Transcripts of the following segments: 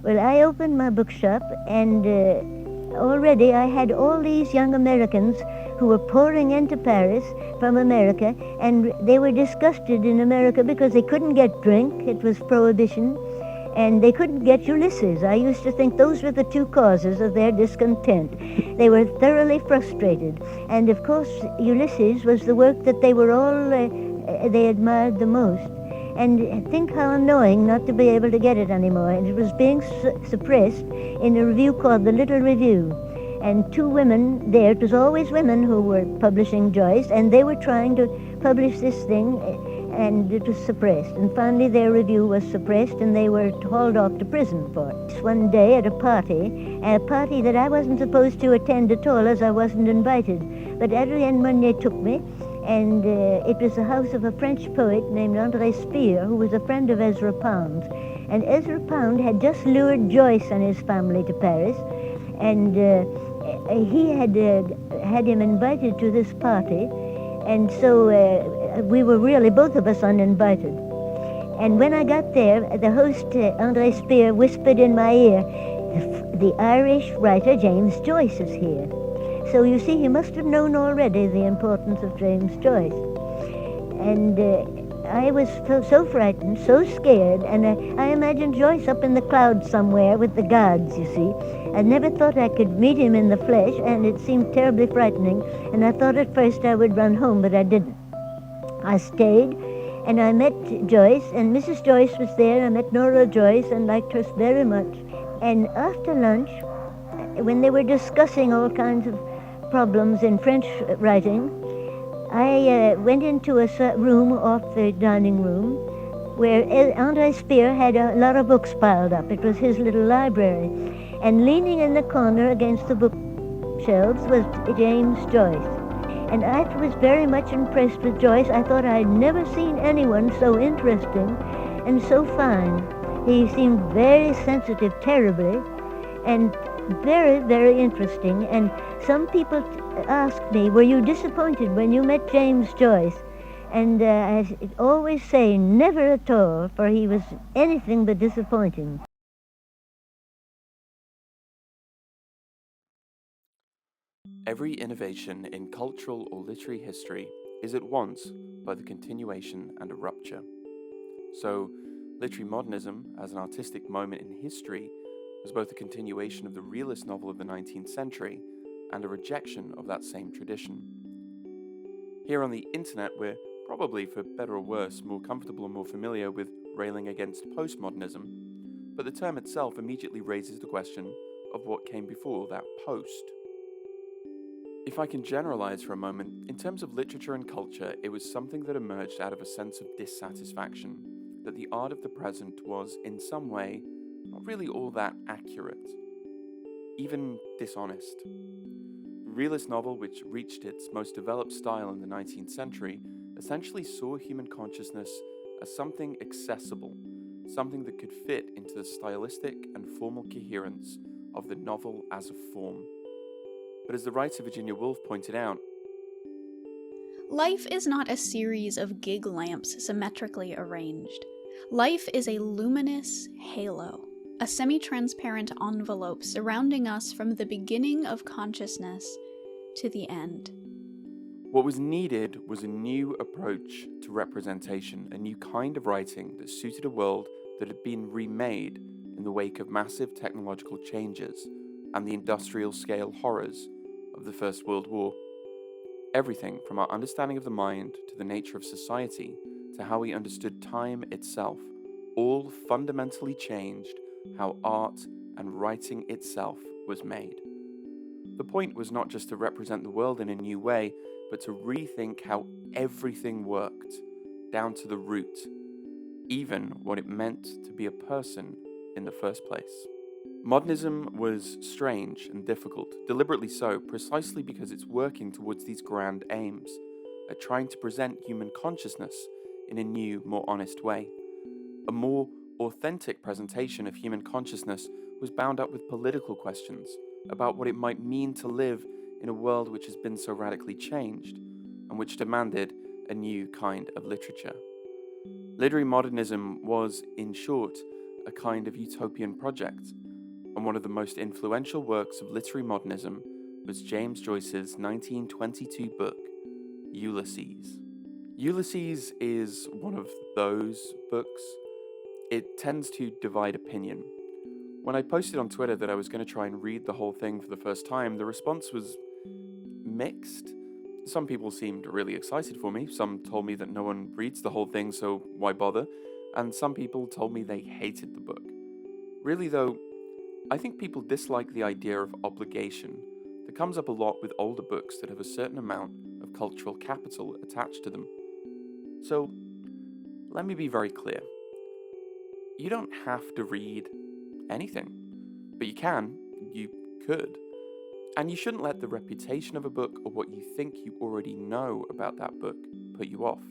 Well, I opened my bookshop, and already I had all these young Americans who were pouring into Paris from America, and they were disgusted in America because they couldn't get drink. It was prohibition. And they couldn't get Ulysses. I used to think those were the two causes of their discontent. They were thoroughly frustrated. And of course, Ulysses was the work that they were all, they admired the most. And think how annoying not to be able to get it anymore. And it was being suppressed in a review called The Little Review. And two women there, it was always women who were publishing Joyce, and they were trying to publish this thing, and it was suppressed. And finally their review was suppressed, and they were hauled off to prison for it. One day at a party that I wasn't supposed to attend at all, as I wasn't invited. But Adrien Monnier took me, and it was the house of a French poet named André Spear, who was a friend of Ezra Pound's. And Ezra Pound had just lured Joyce and his family to Paris, and he had him invited to this party, and so we were really both of us uninvited. And when I got there, the host, André Spear, whispered in my ear, the Irish writer James Joyce is here. So you see, he must have known already the importance of James Joyce. And I was so frightened, so scared, and I imagined Joyce up in the clouds somewhere with the gods, you see. I never thought I could meet him in the flesh, and it seemed terribly frightening, and I thought at first I would run home, but I didn't. I stayed, and I met Joyce, and Mrs. Joyce was there. I met Nora Joyce and liked her very much. And after lunch, when they were discussing all kinds of problems in French writing, I went into a room off the dining room where André Spear had a lot of books piled up. It was his little library. And leaning in the corner against the bookshelves was James Joyce. And I was very much impressed with Joyce. I thought I'd never seen anyone so interesting and so fine. He seemed very sensitive, terribly, and very, very interesting. And some people asked me, were you disappointed when you met James Joyce? And I always say, never at all, for he was anything but disappointing. Every innovation in cultural or literary history is at once both a continuation and a rupture. So, literary modernism, as an artistic moment in history, was both a continuation of the realist novel of the 19th century and a rejection of that same tradition. Here on the internet, we're probably, for better or worse, more comfortable and more familiar with railing against postmodernism, but the term itself immediately raises the question of what came before that post. If I can generalize for a moment, in terms of literature and culture, it was something that emerged out of a sense of dissatisfaction, that the art of the present was, in some way, not really all that accurate, even dishonest. The realist novel, which reached its most developed style in the 19th century, essentially saw human consciousness as something accessible, something that could fit into the stylistic and formal coherence of the novel as a form. But as the writer Virginia Woolf pointed out, life is not a series of gig lamps symmetrically arranged. Life is a luminous halo, a semi-transparent envelope surrounding us from the beginning of consciousness to the end. what was needed was a new approach to representation, a new kind of writing that suited a world that had been remade in the wake of massive technological changes and the industrial scale horrors of the First World War. Everything from our understanding of the mind to the nature of society to how we understood time itself, all fundamentally changed how art and writing itself was made. The point was not just to represent the world in a new way, but to rethink how everything worked, down to the root, even what it meant to be a person in the first place. Modernism was strange and difficult, deliberately so, precisely because it's working towards these grand aims, at trying to present human consciousness in a new, more honest way. A more authentic presentation of human consciousness was bound up with political questions about what it might mean to live in a world which has been so radically changed, and which demanded a new kind of literature. Literary modernism was, in short, a kind of utopian project, and one of the most influential works of literary modernism was James Joyce's 1922 book, Ulysses. Ulysses is one of those books. It tends to divide opinion. When I posted on Twitter that I was going to try and read the whole thing for the first time, the response was mixed. Some people seemed really excited for me, some told me that no one reads the whole thing, so why bother, and some people told me they hated the book. Really though, I think people dislike the idea of obligation that comes up a lot with older books that have a certain amount of cultural capital attached to them. So, let me be very clear. You don't have to read anything, but you could. And you shouldn't let the reputation of a book or what you think you already know about that book put you off.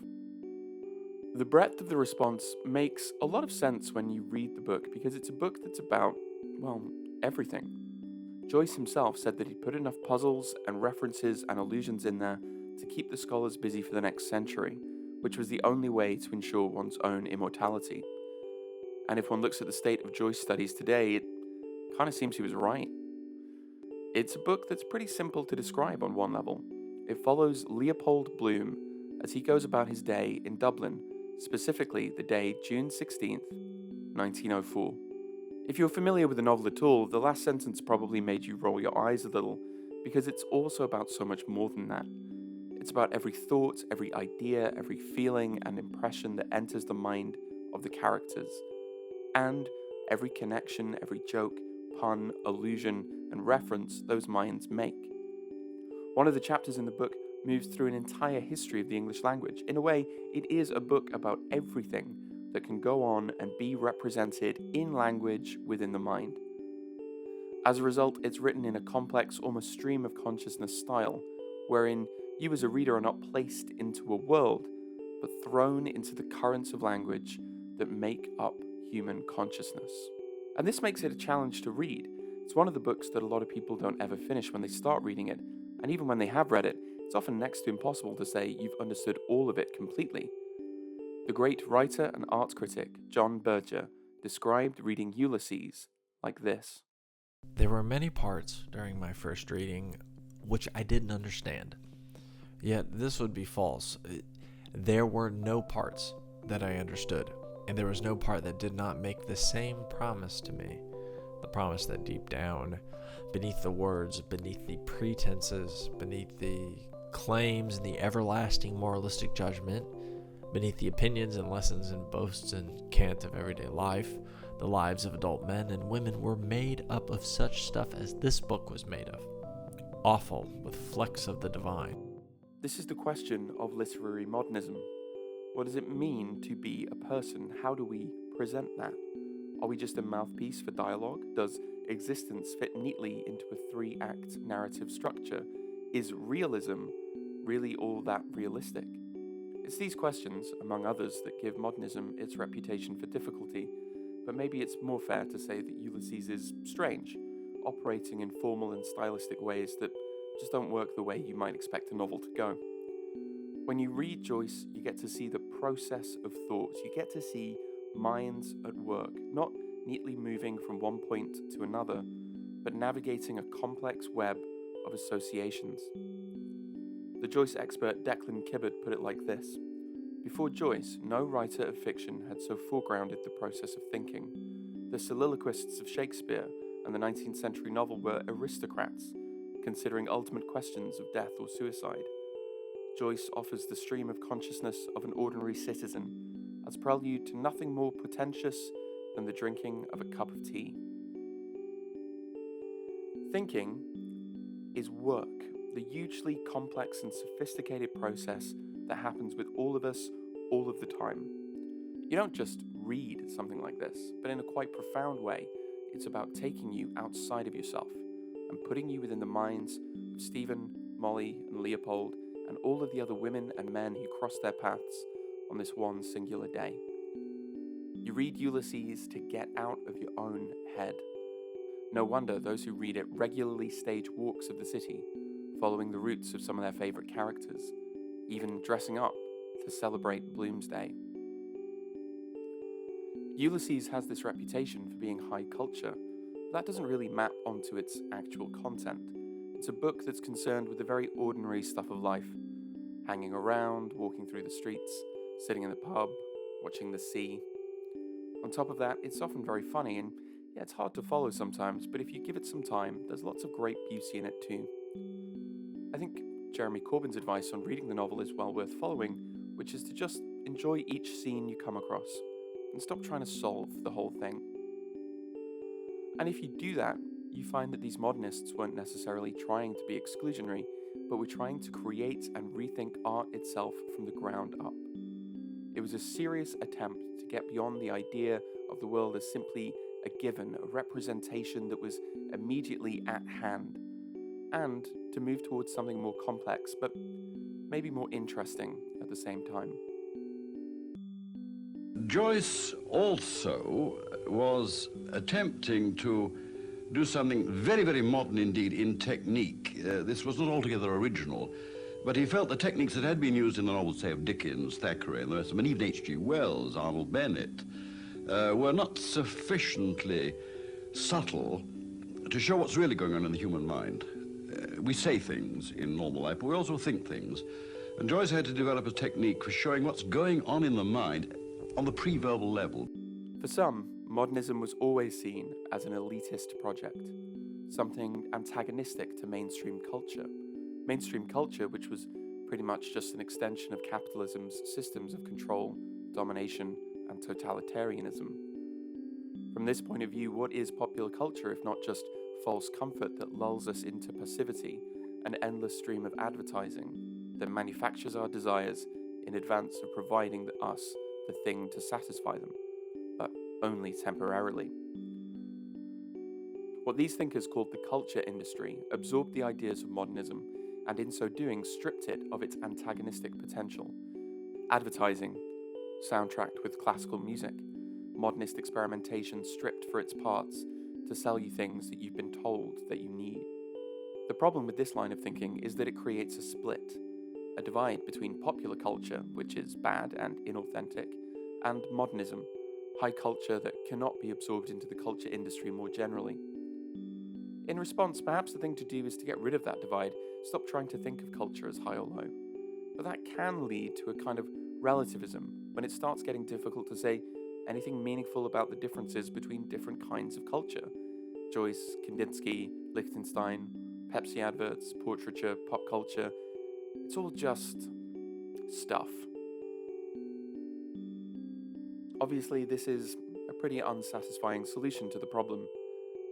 The breadth of the response makes a lot of sense when you read the book because it's a book that's about, well, everything. Joyce himself said that he'd put enough puzzles and references and allusions in there to keep the scholars busy for the next century, which was the only way to ensure one's own immortality. And if one looks at the state of Joyce studies today, it kind of seems he was right. It's a book that's pretty simple to describe on one level. It follows Leopold Bloom as he goes about his day in Dublin, specifically the day June 16th, 1904. If you're familiar with the novel at all, the last sentence probably made you roll your eyes a little, because it's also about so much more than that. It's about every thought, every idea, every feeling and impression that enters the mind of the characters, and every connection, every joke, pun, allusion, and reference those minds make. One of the chapters in the book moves through an entire history of the English language. In a way, it is a book about everything that can go on and be represented in language within the mind. As a result, it's written in a complex, almost stream of consciousness style, wherein you as a reader are not placed into a world, but thrown into the currents of language that make up human consciousness. And this makes it a challenge to read. It's one of the books that a lot of people don't ever finish when they start reading it, and even when they have read it, it's often next to impossible to say you've understood all of it completely. The great writer and art critic John Berger described reading Ulysses like this. There were many parts during my first reading which I didn't understand. Yet this would be false. There were no parts that I understood, and there was no part that did not make the same promise to me. The promise that deep down, beneath the words, beneath the pretenses, beneath the claims and the everlasting moralistic judgment, beneath the opinions and lessons and boasts and cant of everyday life, the lives of adult men and women were made up of such stuff as this book was made of. Awful, with flecks of the divine. This is the question of literary modernism. What does it mean to be a person? How do we present that? Are we just a mouthpiece for dialogue? Does existence fit neatly into a 3-act narrative structure? Is realism really all that realistic? It's these questions, among others, that give modernism its reputation for difficulty, but maybe it's more fair to say that Ulysses is strange, operating in formal and stylistic ways that just don't work the way you might expect a novel to go. When you read Joyce, you get to see the process of thought. You get to see minds at work, not neatly moving from one point to another, but navigating a complex web of associations. The Joyce expert Declan Kibbard put it like this. Before Joyce, no writer of fiction had so foregrounded the process of thinking. The soliloquists of Shakespeare and the 19th century novel were aristocrats, considering ultimate questions of death or suicide. Joyce offers the stream of consciousness of an ordinary citizen, as prelude to nothing more pretentious than the drinking of a cup of tea. Thinking is work, the hugely complex and sophisticated process that happens with all of us all of the time. You don't just read something like this, but in a quite profound way, it's about taking you outside of yourself and putting you within the minds of Stephen, Molly, and Leopold, and all of the other women and men who crossed their paths on this one singular day. You read Ulysses to get out of your own head. No wonder those who read it regularly stage walks of the city, following the routes of some of their favourite characters, even dressing up to celebrate Bloomsday. Ulysses has this reputation for being high culture, but that doesn't really map onto its actual content. It's a book that's concerned with the very ordinary stuff of life. Hanging around, walking through the streets, sitting in the pub, watching the sea. On top of that, it's often very funny, and yeah, it's hard to follow sometimes, but if you give it some time, there's lots of great beauty in it too. I think Jeremy Corbyn's advice on reading the novel is well worth following, which is to just enjoy each scene you come across, and stop trying to solve the whole thing. And if you do that, you find that these modernists weren't necessarily trying to be exclusionary, but were trying to create and rethink art itself from the ground up. It was a serious attempt to get beyond the idea of the world as simply a given, a representation that was immediately at hand, and to move towards something more complex, but maybe more interesting at the same time. Joyce also was attempting to do something very, very modern indeed in technique. This was not altogether original, but he felt the techniques that had been used in the novels, say, of Dickens, Thackeray, and the rest of them, and even H.G. Wells, Arnold Bennett, were not sufficiently subtle to show what's really going on in the human mind. We say things in normal life, but we also think things. And Joyce had to develop a technique for showing what's going on in the mind on the pre-verbal level. For some, modernism was always seen as an elitist project, something antagonistic to mainstream culture. Mainstream culture, which was pretty much just an extension of capitalism's systems of control, domination, and totalitarianism. From this point of view, what is popular culture if not just false comfort that lulls us into passivity, an endless stream of advertising that manufactures our desires in advance of providing us the thing to satisfy them, but only temporarily. What these thinkers called the culture industry absorbed the ideas of modernism and in so doing stripped it of its antagonistic potential. Advertising, soundtracked with classical music, modernist experimentation stripped for its parts to sell you things that you've been told that you need. The problem with this line of thinking is that it creates a split, a divide between popular culture, which is bad and inauthentic, and modernism, high culture that cannot be absorbed into the culture industry more generally. In response, perhaps the thing to do is to get rid of that divide, stop trying to think of culture as high or low. But that can lead to a kind of relativism when it starts getting difficult to say anything meaningful about the differences between different kinds of culture. Joyce, Kandinsky, Lichtenstein, Pepsi adverts, portraiture, pop culture, it's all just stuff. Obviously, this is a pretty unsatisfying solution to the problem.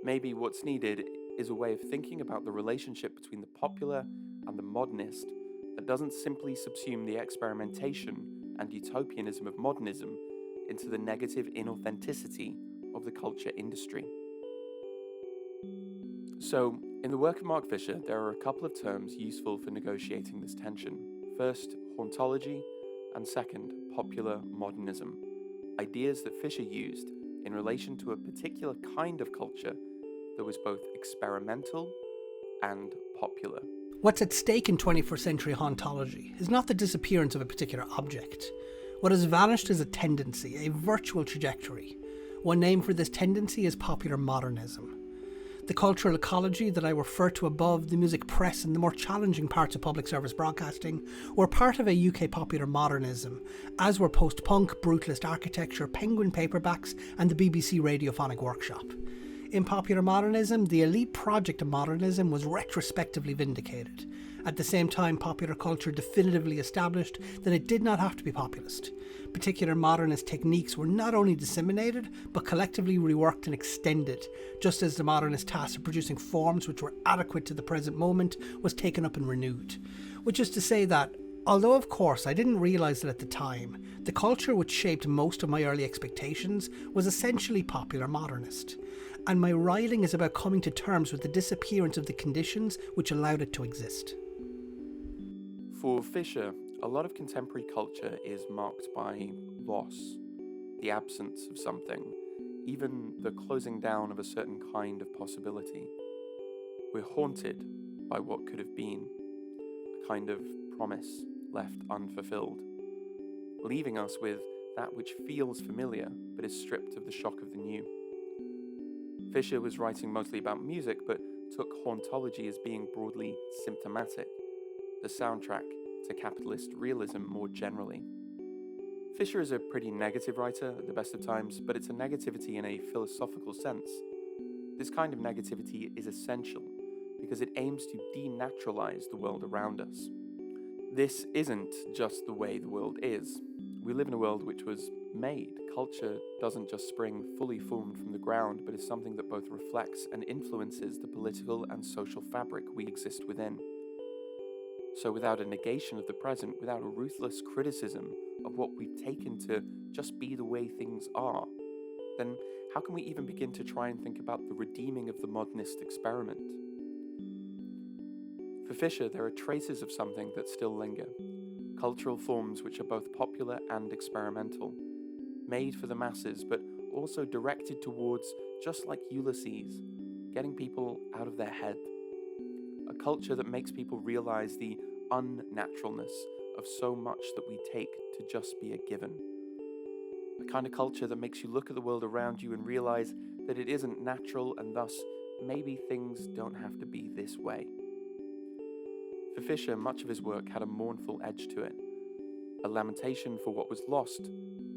Maybe what's needed is a way of thinking about the relationship between the popular and the modernist that doesn't simply subsume the experimentation and utopianism of modernism into the negative inauthenticity of the culture industry. So, in the work of Mark Fisher, there are a couple of terms useful for negotiating this tension. First, hauntology, and second, popular modernism. Ideas that Fisher used in relation to a particular kind of culture that was both experimental and popular. What's at stake in 21st century hauntology is not the disappearance of a particular object. What has vanished is a tendency, a virtual trajectory. One name for this tendency is popular modernism. The cultural ecology that I refer to above, the music press and the more challenging parts of public service broadcasting, were part of a UK popular modernism, as were post-punk, brutalist architecture, penguin paperbacks and the BBC Radiophonic Workshop. In popular modernism, the elite project of modernism was retrospectively vindicated. At the same time, popular culture definitively established that it did not have to be populist. Particular modernist techniques were not only disseminated, but collectively reworked and extended, just as the modernist task of producing forms which were adequate to the present moment was taken up and renewed. Which is to say that, although of course I didn't realise it at the time, the culture which shaped most of my early expectations was essentially popular modernist. And my writing is about coming to terms with the disappearance of the conditions which allowed it to exist. For Fisher, a lot of contemporary culture is marked by loss, the absence of something, even the closing down of a certain kind of possibility. We're haunted by what could have been, a kind of promise left unfulfilled, leaving us with that which feels familiar but is stripped of the shock of the new. Fisher was writing mostly about music, but took hauntology as being broadly symptomatic, the soundtrack to capitalist realism more generally. Fisher is a pretty negative writer at the best of times, but it's a negativity in a philosophical sense. This kind of negativity is essential because it aims to denaturalize the world around us. This isn't just the way the world is. We live in a world which was made. Culture doesn't just spring fully formed from the ground, but is something that both reflects and influences the political and social fabric we exist within. So without a negation of the present, without a ruthless criticism of what we've taken to just be the way things are, then how can we even begin to try and think about the redeeming of the modernist experiment? For Fisher, there are traces of something that still linger, cultural forms which are both popular and experimental, made for the masses but also directed towards, just like Ulysses, getting people out of their head. A culture that makes people realize the unnaturalness of so much that we take to just be a given. A kind of culture that makes you look at the world around you and realize that it isn't natural and thus maybe things don't have to be this way. For Fisher, much of his work had a mournful edge to it, a lamentation for what was lost,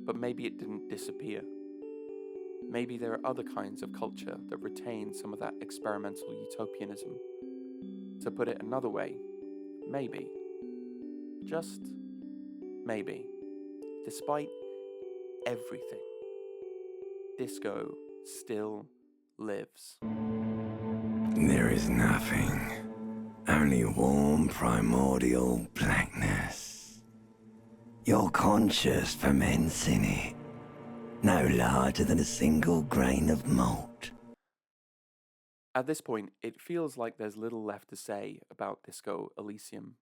but maybe it didn't disappear. Maybe there are other kinds of culture that retain some of that experimental utopianism. To put it another way, maybe, just maybe, despite everything, disco still lives. There is nothing, only warm primordial blackness. Your conscious ferments in it, no larger than a single grain of malt. At this point, it feels like there's little left to say about Disco Elysium.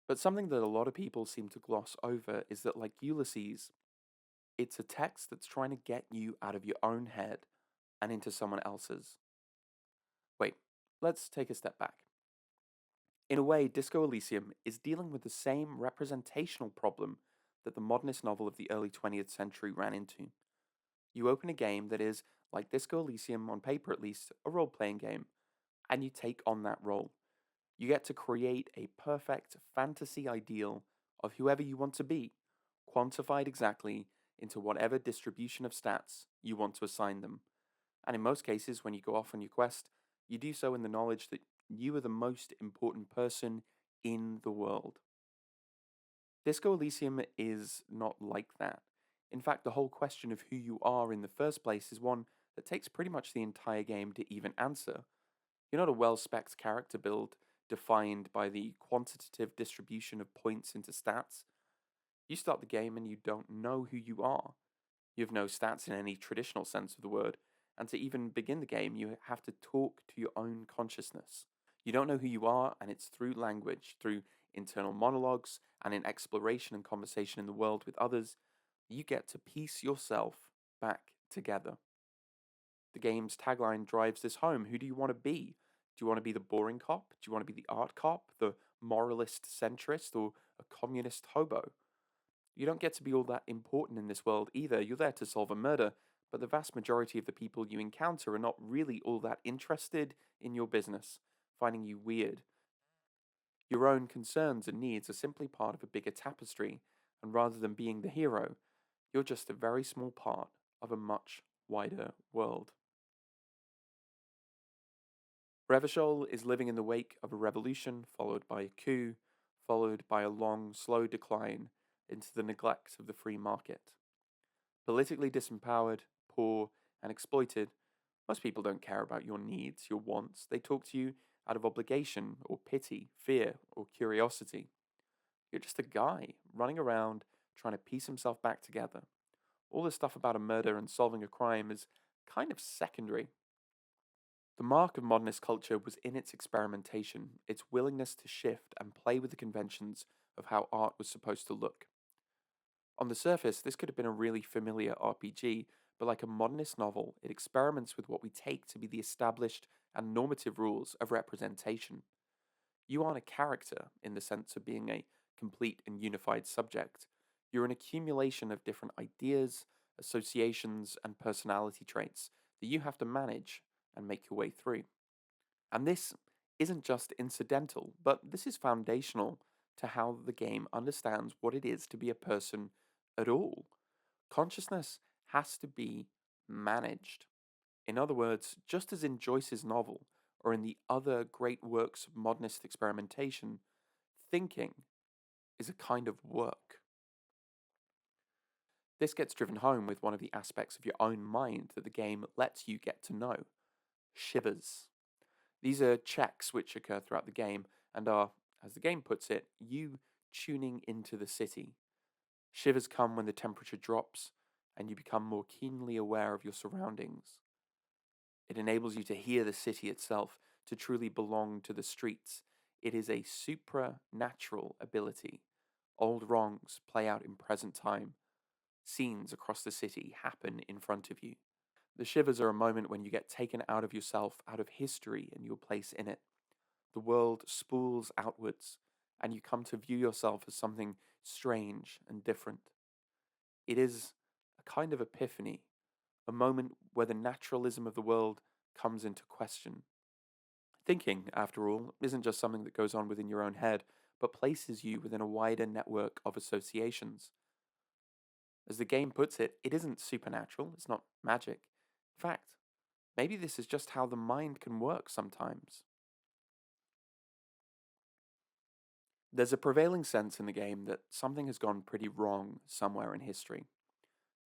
But something that a lot of people seem to gloss over is that, like Ulysses, it's a text that's trying to get you out of your own head and into someone else's. Wait, let's take a step back. In a way, Disco Elysium is dealing with the same representational problem that the modernist novel of the early 20th century ran into. You open a game that is, like Disco Elysium on paper at least, a role-playing game, and you take on that role. You get to create a perfect fantasy ideal of whoever you want to be, quantified exactly into whatever distribution of stats you want to assign them. And in most cases, when you go off on your quest, you do so in the knowledge that you are the most important person in the world. Disco Elysium is not like that. In fact, the whole question of who you are in the first place is one that takes pretty much the entire game to even answer. You're not a well-specced character build defined by the quantitative distribution of points into stats. You start the game and you don't know who you are. You have no stats in any traditional sense of the word, and to even begin the game, you have to talk to your own consciousness. You don't know who you are, and it's through language, through internal monologues, and in exploration and conversation in the world with others, you get to piece yourself back together. The game's tagline drives this home. Who do you want to be? Do you want to be the boring cop? Do you want to be the art cop, the moralist centrist, or a communist hobo? You don't get to be all that important in this world either. You're there to solve a murder, but the vast majority of the people you encounter are not really all that interested in your business, finding you weird. Your own concerns and needs are simply part of a bigger tapestry, and rather than being the hero, you're just a very small part of a much wider world. Revachol is living in the wake of a revolution, followed by a coup, followed by a long, slow decline into the neglect of the free market. Politically disempowered, poor, and exploited, most people don't care about your needs, your wants. They talk to you out of obligation, or pity, fear, or curiosity. You're just a guy running around trying to piece himself back together. All this stuff about a murder and solving a crime is kind of secondary. The mark of modernist culture was in its experimentation, its willingness to shift and play with the conventions of how art was supposed to look. On the surface, this could have been a really familiar RPG, but like a modernist novel, it experiments with what we take to be the established and normative rules of representation. You aren't a character in the sense of being a complete and unified subject. You're an accumulation of different ideas, associations, and personality traits that you have to manage and make your way through. And this isn't just incidental, but this is foundational to how the game understands what it is to be a person at all. Consciousness has to be managed. In other words, just as in Joyce's novel or in the other great works of modernist experimentation, thinking is a kind of work. This gets driven home with one of the aspects of your own mind that the game lets you get to know: shivers. These are checks which occur throughout the game and are, as the game puts it, you tuning into the city. Shivers come when the temperature drops and you become more keenly aware of your surroundings. It enables you to hear the city itself, to truly belong to the streets. It is a supranatural ability. Old wrongs play out in present time. Scenes across the city happen in front of you. The shivers are a moment when you get taken out of yourself, out of history, and your place in it. The world spools outwards, and you come to view yourself as something strange and different. It is a kind of epiphany, a moment where the naturalism of the world comes into question. Thinking, after all, isn't just something that goes on within your own head, but places you within a wider network of associations. As the game puts it, it isn't supernatural, it's not magic. In fact, maybe this is just how the mind can work sometimes. There's a prevailing sense in the game that something has gone pretty wrong somewhere in history.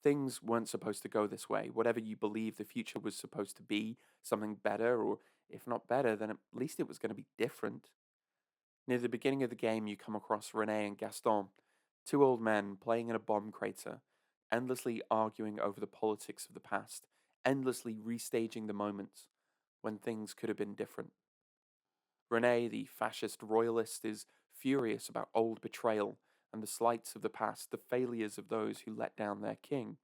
Things weren't supposed to go this way. Whatever you believe the future was supposed to be, something better, or if not better, then at least it was going to be different. Near the beginning of the game, you come across Rene and Gaston, two old men playing in a bomb crater, endlessly arguing over the politics of the past, endlessly restaging the moments when things could have been different. Rene, the fascist royalist, is furious about old betrayal and the slights of the past, the failures of those who let down their king,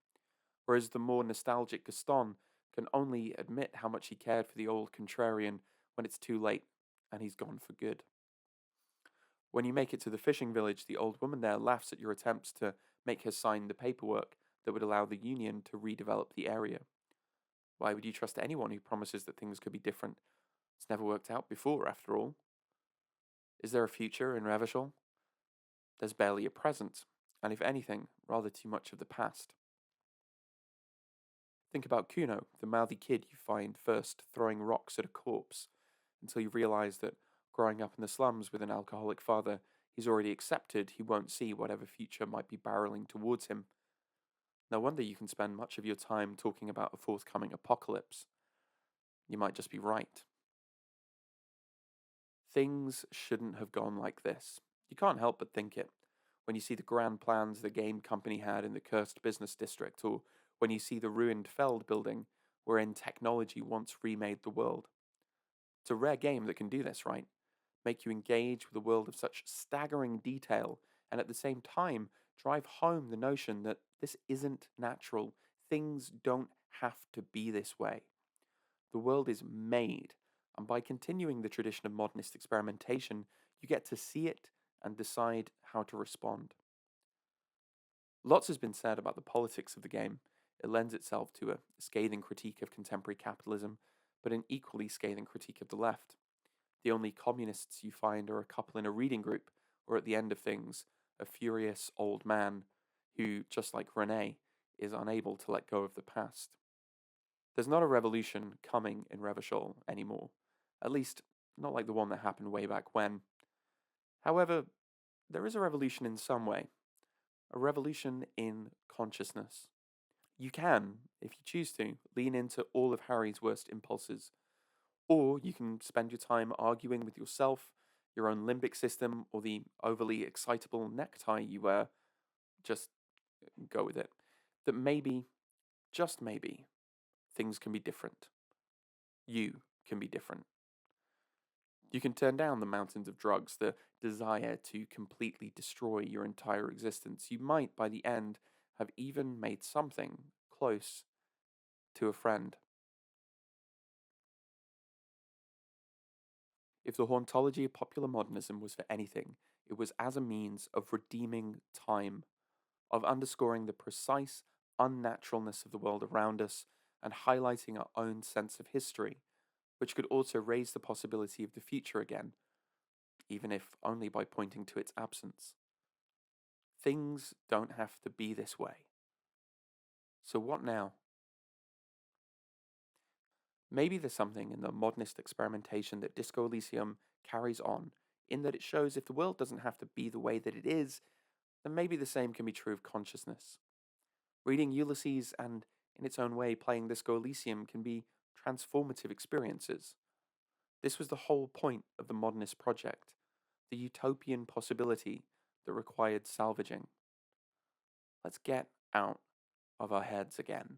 whereas the more nostalgic Gaston can only admit how much he cared for the old contrarian when it's too late and he's gone for good. When you make it to the fishing village, the old woman there laughs at your attempts to make her sign the paperwork that would allow the Union to redevelop the area. Why would you trust anyone who promises that things could be different? It's never worked out before, after all. Is there a future in Revachol? There's barely a present, and if anything, rather too much of the past. Think about Kuno, the mouthy kid you find first throwing rocks at a corpse, until you realize that growing up in the slums with an alcoholic father, he's already accepted he won't see whatever future might be barreling towards him. No wonder you can spend much of your time talking about a forthcoming apocalypse. You might just be right. Things shouldn't have gone like this. You can't help but think it. When you see the grand plans the game company had in the cursed business district, or when you see the ruined Feld building wherein technology once remade the world. It's a rare game that can do this, right? Make you engage with a world of such staggering detail and at the same time drive home the notion that this isn't natural. Things don't have to be this way. The world is made, and by continuing the tradition of modernist experimentation, you get to see it and decide how to respond. Lots has been said about the politics of the game. It lends itself to a scathing critique of contemporary capitalism, but an equally scathing critique of the left. The only communists you find are a couple in a reading group, or at the end of things, a furious old man who, just like Rene, is unable to let go of the past. There's not a revolution coming in Revachol anymore, at least not like the one that happened way back when. However, there is a revolution in some way, a revolution in consciousness. You can, if you choose to, lean into all of Harry's worst impulses, or you can spend your time arguing with yourself, your own limbic system, or the overly excitable necktie you wear. Just go with it. That maybe, just maybe, things can be different. You can be different. You can turn down the mountains of drugs, the desire to completely destroy your entire existence. You might, by the end, have even made something close to a friend. If the hauntology of popular modernism was for anything, it was as a means of redeeming time. of underscoring the precise unnaturalness of the world around us and highlighting our own sense of history, which could also raise the possibility of the future again, even if only by pointing to its absence. Things don't have to be this way. So what now? Maybe there's something in the modernist experimentation that Disco Elysium carries on, in that it shows if the world doesn't have to be the way that it is, then maybe the same can be true of consciousness. Reading Ulysses and, in its own way, playing Disco Elysium can be transformative experiences. This was the whole point of the modernist project, the utopian possibility that required salvaging. Let's get out of our heads again.